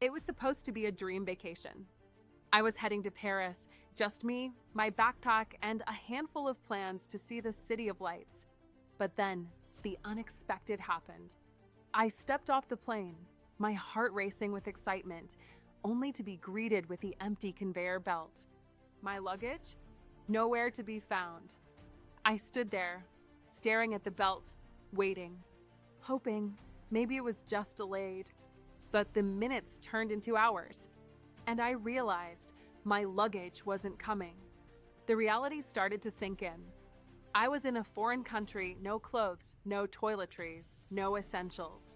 It was supposed to be a dream vacation. I was heading to Paris, just me, my backpack, and a handful of plans to see the City of Lights. But then, the unexpected happened. I stepped off the plane, my heart racing with excitement, only to be greeted with the empty conveyor belt. My luggage? Nowhere to be found. I stood there, staring at the belt, waiting, hoping maybe it was just delayed. But the minutes turned into hours, and I realized my luggage wasn't coming. The reality started to sink in. I was in a foreign country, no clothes, no toiletries, no essentials.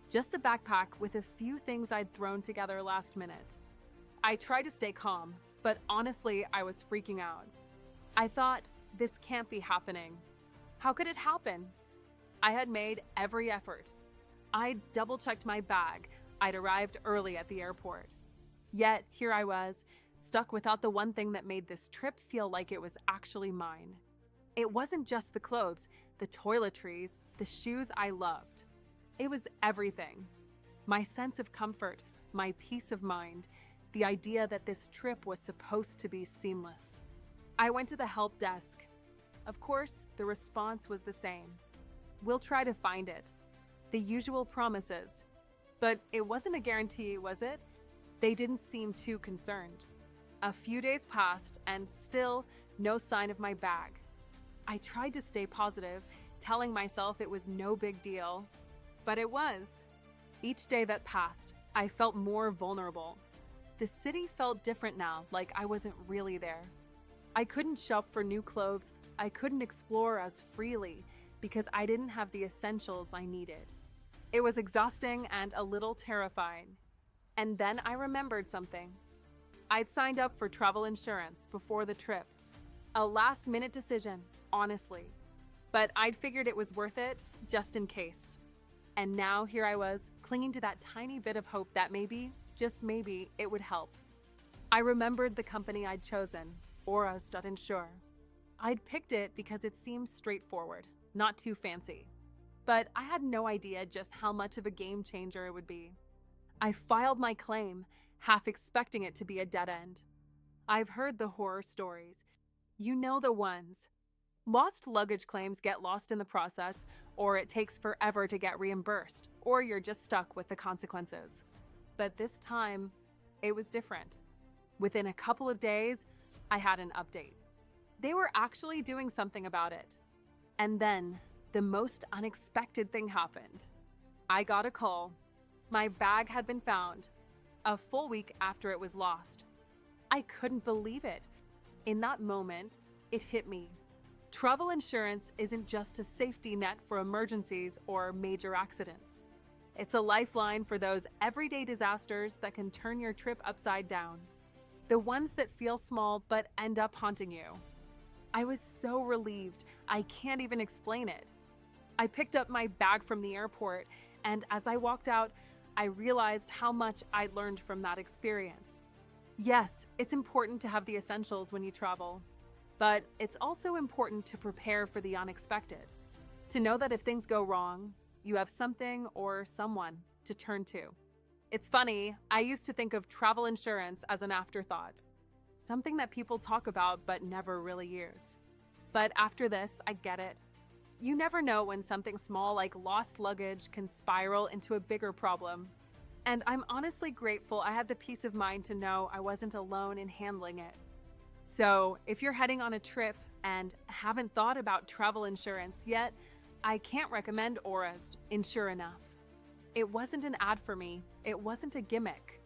Just a backpack with a few things I'd thrown together last minute. I tried to stay calm, but honestly, I was freaking out. I thought, this can't be happening. How could it happen? I had made every effort. I'd double-checked my bag. I'd arrived early at the airport. Yet, here I was, stuck without the one thing that made this trip feel like it was actually mine. It wasn't just the clothes, the toiletries, the shoes I loved. It was everything. My sense of comfort, my peace of mind, the idea that this trip was supposed to be seamless. I went to the help desk. Of course, the response was the same. We'll try to find it. The usual promises. But it wasn't a guarantee, was it? They didn't seem too concerned. A few days passed, and still no sign of my bag. I tried to stay positive, telling myself it was no big deal. But it was. Each day that passed, I felt more vulnerable. The city felt different now, like I wasn't really there. I couldn't shop for new clothes. I couldn't explore as freely because I didn't have the essentials I needed. It was exhausting and a little terrifying. And then I remembered something. I'd signed up for travel insurance before the trip. A last-minute decision, honestly. But I'd figured it was worth it, just in case. And now here I was, clinging to that tiny bit of hope that maybe, just maybe, it would help. I remembered the company I'd chosen, Insure. I'd picked it because it seemed straightforward, not too fancy. But I had no idea just how much of a game changer it would be. I filed my claim, half expecting it to be a dead end. I've heard the horror stories. You know the ones. Lost luggage claims get lost in the process, or it takes forever to get reimbursed, or you're just stuck with the consequences. But this time, it was different. Within a couple of days, I had an update. They were actually doing something about it. And then, the most unexpected thing happened. I got a call. My bag had been found, a full week after it was lost. I couldn't believe it. In that moment, it hit me. Travel insurance isn't just a safety net for emergencies or major accidents. It's a lifeline for those everyday disasters that can turn your trip upside down. The ones that feel small but end up haunting you. I was so relieved, I can't even explain it. I picked up my bag from the airport, and as I walked out, I realized how much I'd learned from that experience. Yes, it's important to have the essentials when you travel, but it's also important to prepare for the unexpected. To know that if things go wrong, you have something or someone to turn to. It's funny, I used to think of travel insurance as an afterthought, something that people talk about but never really use. But after this, I get it. You never know when something small like lost luggage can spiral into a bigger problem. And I'm honestly grateful I had the peace of mind to know I wasn't alone in handling it. So, if you're heading on a trip and haven't thought about travel insurance yet, I can't recommend Insure Enough. It wasn't an ad for me. It wasn't a gimmick.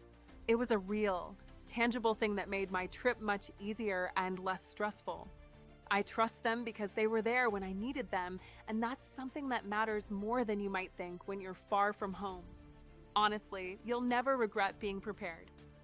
It was a real, tangible thing that made my trip much easier and less stressful. I trust them because they were there when I needed them, and that's something that matters more than you might think when you're far from home. Honestly, you'll never regret being prepared.